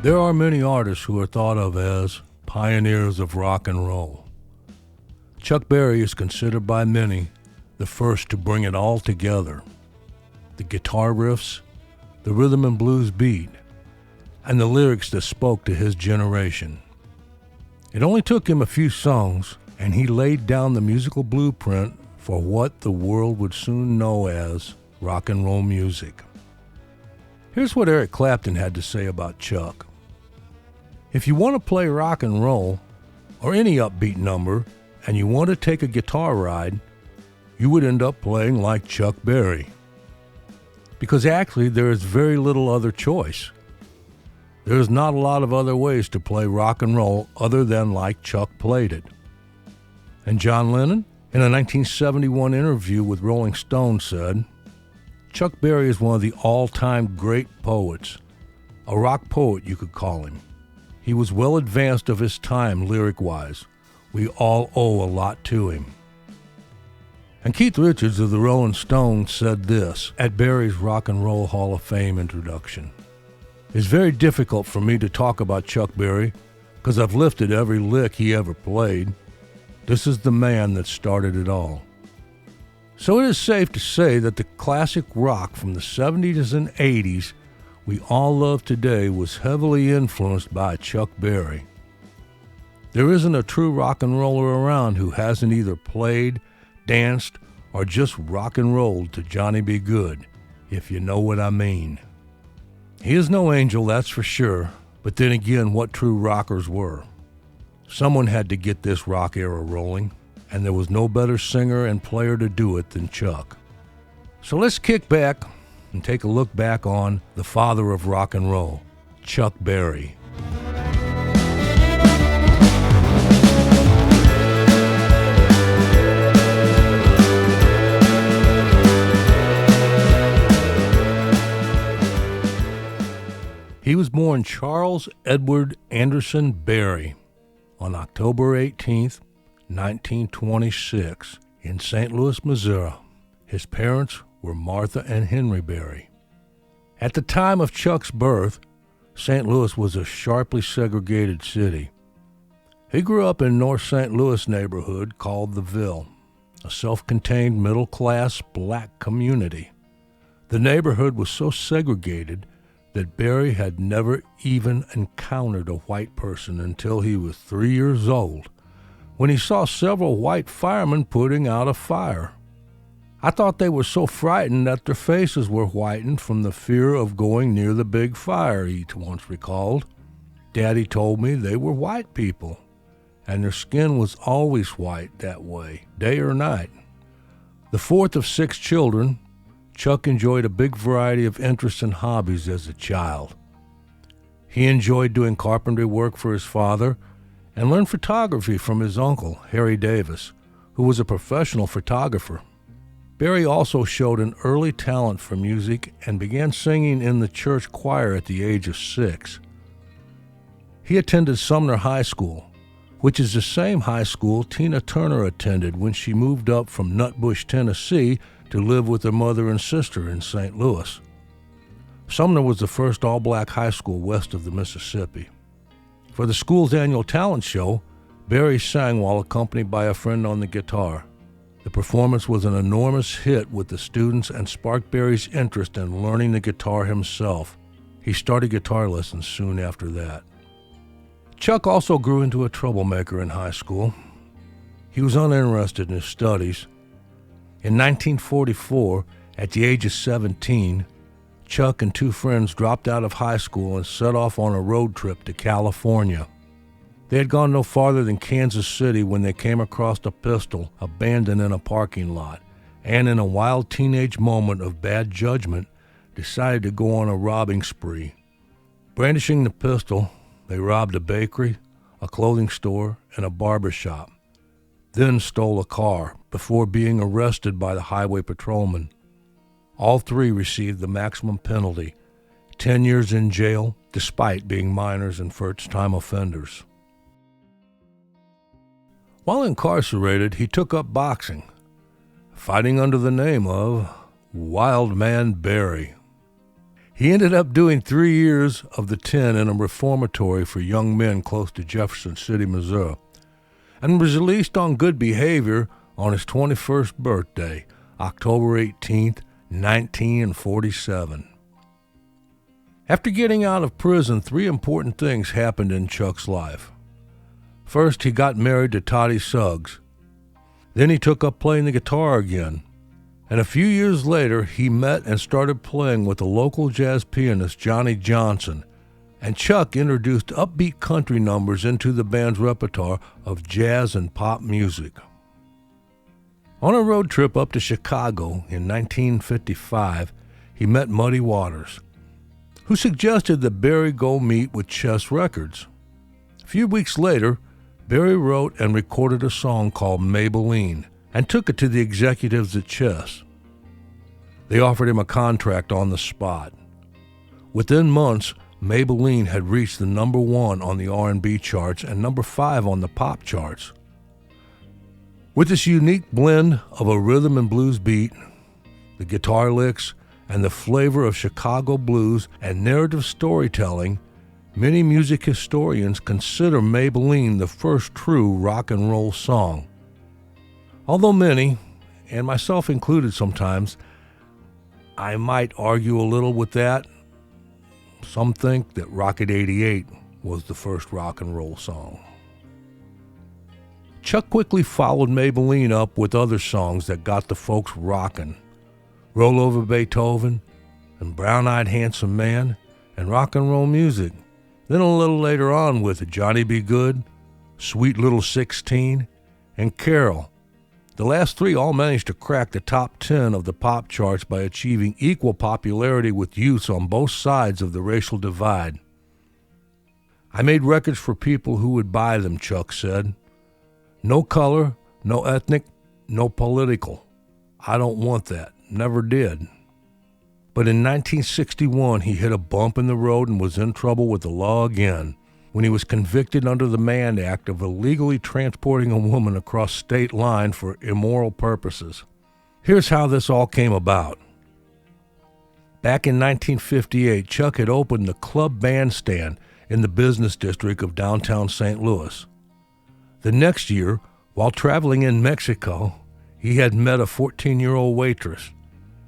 There are many artists who are thought of as pioneers of rock and roll. Chuck Berry is considered by many the first to bring it all together. The guitar riffs, the rhythm and blues beat, and the lyrics that spoke to his generation. It only took him a few songs, and he laid down the musical blueprint for what the world would soon know as rock and roll music. Here's what Eric Clapton had to say about Chuck. If you want to play rock and roll, or any upbeat number, and you want to take a guitar ride, you would end up playing like Chuck Berry. Because actually there is very little other choice. There is not a lot of other ways to play rock and roll other than like Chuck played it. And John Lennon, in a 1971 interview with Rolling Stone, said, "Chuck Berry is one of the all-time great poets. A rock poet, you could call him. He was well advanced of his time lyric-wise. We all owe a lot to him." And Keith Richards of the Rolling Stones said this at Berry's Rock and Roll Hall of Fame introduction. "It's very difficult for me to talk about Chuck Berry because I've lifted every lick he ever played. This is the man that started it all." So it is safe to say that the classic rock from the 70s and 80s we all love today was heavily influenced by Chuck Berry. There isn't a true rock and roller around who hasn't either played, danced, or just rock and rolled to Johnny B. Goode, if you know what I mean. He is no angel, that's for sure, but then again, what true rockers were. Someone had to get this rock era rolling, and there was no better singer and player to do it than Chuck. So let's kick back and take a look back on the father of rock and roll, Chuck Berry. He was born Charles Edward Anderson Berry on October 18, 1926, in St. Louis, Missouri. His parents were Martha and Henry Berry. At the time of Chuck's birth, St. Louis was a sharply segregated city. He grew up in North St. Louis neighborhood called the Ville, a self-contained middle-class black community. The neighborhood was so segregated that Berry had never even encountered a white person until he was 3 years old, when he saw several white firemen putting out a fire. "I thought they were so frightened that their faces were whitened from the fear of going near the big fire," he once recalled. "Daddy told me they were white people, and their skin was always white that way, day or night." The fourth of 6 children, Chuck enjoyed a big variety of interests and hobbies as a child. He enjoyed doing carpentry work for his father and learned photography from his uncle, Harry Davis, who was a professional photographer. Berry also showed an early talent for music and began singing in the church choir at the age of 6. He attended Sumner High School, which is the same high school Tina Turner attended when she moved up from Nutbush, Tennessee, to live with her mother and sister in St. Louis. Sumner was the first all-black high school west of the Mississippi. For the school's annual talent show, Berry sang while accompanied by a friend on the guitar. The performance was an enormous hit with the students and sparked Berry's interest in learning the guitar himself. He started guitar lessons soon after that. Chuck also grew into a troublemaker in high school. He was uninterested in his studies. In 1944, at the age of 17, Chuck and 2 friends dropped out of high school and set off on a road trip to California. They had gone no farther than Kansas City when they came across a pistol abandoned in a parking lot, and in a wild teenage moment of bad judgment, decided to go on a robbing spree. Brandishing the pistol, they robbed a bakery, a clothing store, and a barber shop, then stole a car before being arrested by the highway patrolman. All 3 received the maximum penalty, 10 years in jail, despite being minors and first-time offenders. While incarcerated, he took up boxing, fighting under the name of Wild Man Berry. He ended up doing 3 years of the 10 in a reformatory for young men close to Jefferson City, Missouri, and was released on good behavior on his 21st birthday, October 18th, 1947. After getting out of prison, 3 important things happened in Chuck's life. First, he got married to Toddy Suggs. Then he took up playing the guitar again. And a few years later, he met and started playing with the local jazz pianist Johnny Johnson, and Chuck introduced upbeat country numbers into the band's repertoire of jazz and pop music. On a road trip up to Chicago in 1955, he met Muddy Waters, who suggested that Barry go meet with Chess Records. A few weeks later, Barry wrote and recorded a song called Maybellene and took it to the executives at Chess. They offered him a contract on the spot. Within months, Maybellene had reached the number 1 on the R&B charts and number 5 on the pop charts. With this unique blend of a rhythm and blues beat, the guitar licks, and the flavor of Chicago blues and narrative storytelling, many music historians consider Maybellene the first true rock and roll song. Although many, and myself included sometimes, I might argue a little with that. Some think that Rocket 88 was the first rock and roll song. Chuck quickly followed Maybellene up with other songs that got the folks rockin'. Roll Over Beethoven, and Brown-Eyed Handsome Man, and rock and roll music. Then a little later on with Johnny B. Goode, Sweet Little 16, and Carol. The last 3 all managed to crack the top 10 of the pop charts by achieving equal popularity with youths on both sides of the racial divide. I made records for people who would buy them, Chuck said. No color, no ethnic, no political. I don't want that. Never did. But in 1961, he hit a bump in the road and was in trouble with the law again when he was convicted under the Mann Act of illegally transporting a woman across state line for immoral purposes. Here's how this all came about. Back in 1958, Chuck had opened the Club Bandstand in the business district of downtown St. Louis. The next year, while traveling in Mexico, he had met a 14-year-old waitress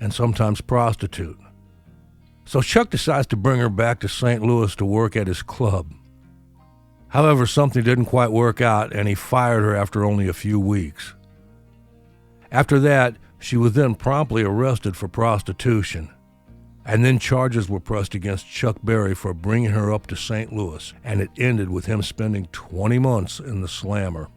and sometimes prostitute. So Chuck decides to bring her back to St. Louis to work at his club. However, something didn't quite work out, and he fired her after only a few weeks. After that, she was then promptly arrested for prostitution, and then charges were pressed against Chuck Berry for bringing her up to St. Louis, and it ended with him spending 20 months in the slammer.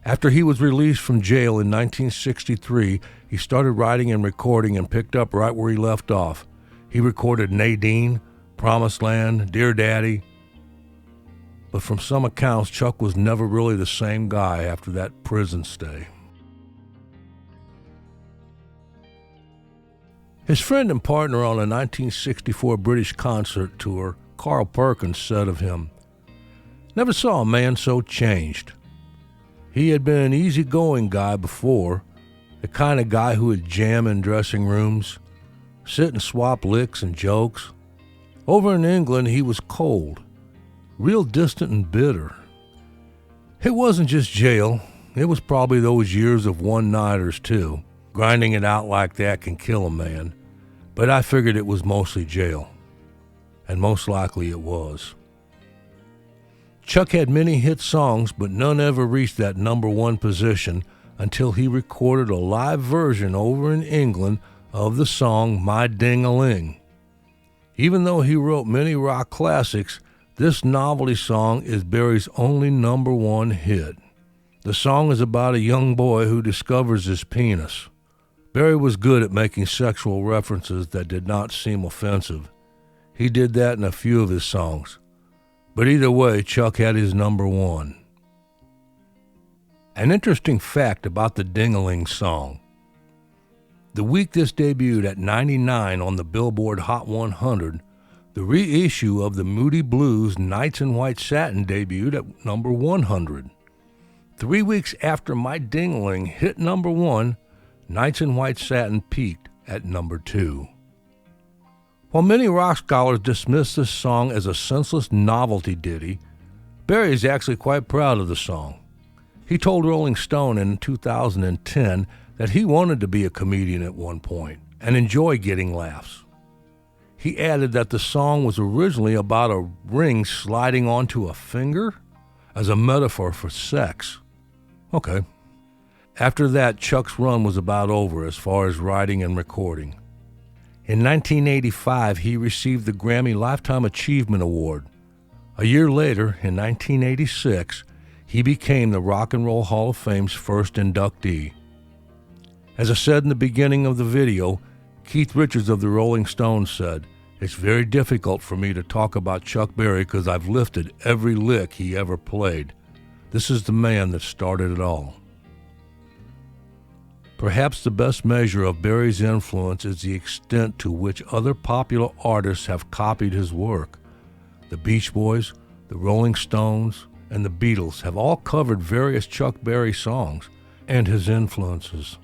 After he was released from jail in 1963, he started writing and recording and picked up right where he left off. He recorded Nadine, Promised Land, Dear Daddy. But from some accounts, Chuck was never really the same guy after that prison stay. His friend and partner on a 1964 British concert tour, Carl Perkins, said of him, "Never saw a man so changed. He had been an easygoing guy before, the kind of guy who would jam in dressing rooms, sit and swap licks and jokes. Over in England, he was cold, real distant and bitter. It wasn't just jail. It was probably those years of one-nighters, too. Grinding it out like that can kill a man. But I figured it was mostly jail. And most likely it was." Chuck had many hit songs, but none ever reached that number 1 position until he recorded a live version over in England of the song My Ding-a-Ling. Even though he wrote many rock classics, this novelty song is Berry's only number 1 hit. The song is about a young boy who discovers his penis. Berry was good at making sexual references that did not seem offensive. He did that in a few of his songs. But either way, Chuck had his number 1. An interesting fact about the Ding-a-Ling song. The week this debuted at 99 on the Billboard Hot 100, the reissue of the Moody Blues' Nights in White Satin debuted at number 100. 3 weeks after My Ding-a-Ling hit number 1, Nights in White Satin peaked at number 2. While many rock scholars dismiss this song as a senseless novelty ditty, Berry is actually quite proud of the song. He told Rolling Stone in 2010 that he wanted to be a comedian at one point and enjoy getting laughs. He added that the song was originally about a ring sliding onto a finger as a metaphor for sex. Okay. After that, Chuck's run was about over as far as writing and recording. In 1985, he received the Grammy Lifetime Achievement Award. A year later, in 1986, he became the Rock and Roll Hall of Fame's first inductee. As I said in the beginning of the video, Keith Richards of the Rolling Stones said, "It's very difficult for me to talk about Chuck Berry because I've lifted every lick he ever played. This is the man that started it all." Perhaps the best measure of Berry's influence is the extent to which other popular artists have copied his work. The Beach Boys, the Rolling Stones, and the Beatles have all covered various Chuck Berry songs and his influences.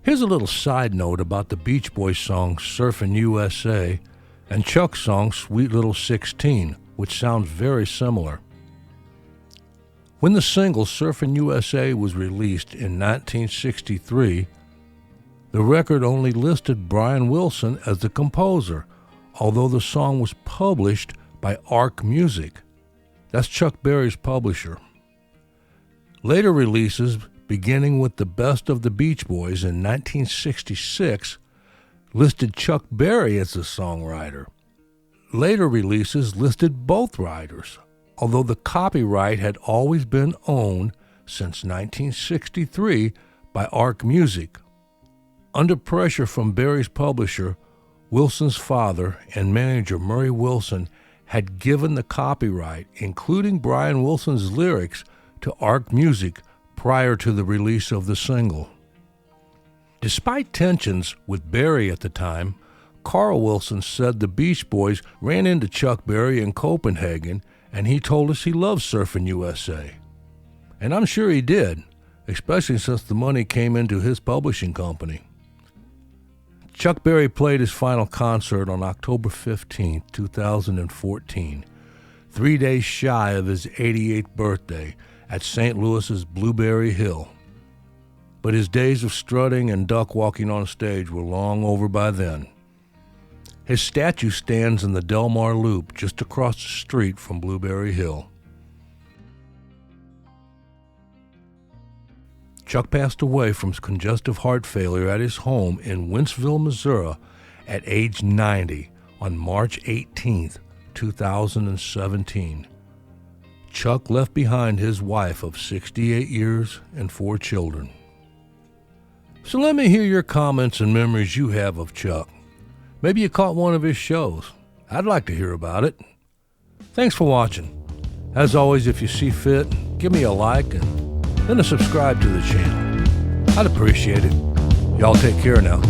Here's a little side note about the Beach Boys song Surfin' USA and Chuck's song Sweet Little 16, which sounds very similar. When the single Surfin' USA was released in 1963, the record only listed Brian Wilson as the composer, although the song was published by Arc Music. That's Chuck Berry's publisher. Later releases, beginning with The Best of the Beach Boys in 1966, listed Chuck Berry as the songwriter. Later releases listed both writers, although the copyright had always been owned since 1963 by Arc Music. Under pressure from Berry's publisher, Wilson's father and manager Murray Wilson had given the copyright, including Brian Wilson's lyrics, to Arc Music prior to the release of the single. Despite tensions with Berry at the time, Carl Wilson said the Beach Boys ran into Chuck Berry in Copenhagen and he told us he loved Surfin' USA. And I'm sure he did, especially since the money came into his publishing company. Chuck Berry played his final concert on October 15, 2014, 3 days shy of his 88th birthday at St. Louis's Blueberry Hill. But his days of strutting and duck walking on stage were long over by then. His statue stands in the Del Mar Loop just across the street from Blueberry Hill. Chuck passed away from congestive heart failure at his home in Wentzville, Missouri at age 90 on March 18, 2017. Chuck left behind his wife of 68 years and 4 children. So let me hear your comments and memories you have of Chuck. Maybe you caught one of his shows. I'd like to hear about it. Thanks for watching. As always, if you see fit, give me a like and then a subscribe to the channel. I'd appreciate it. Y'all take care now.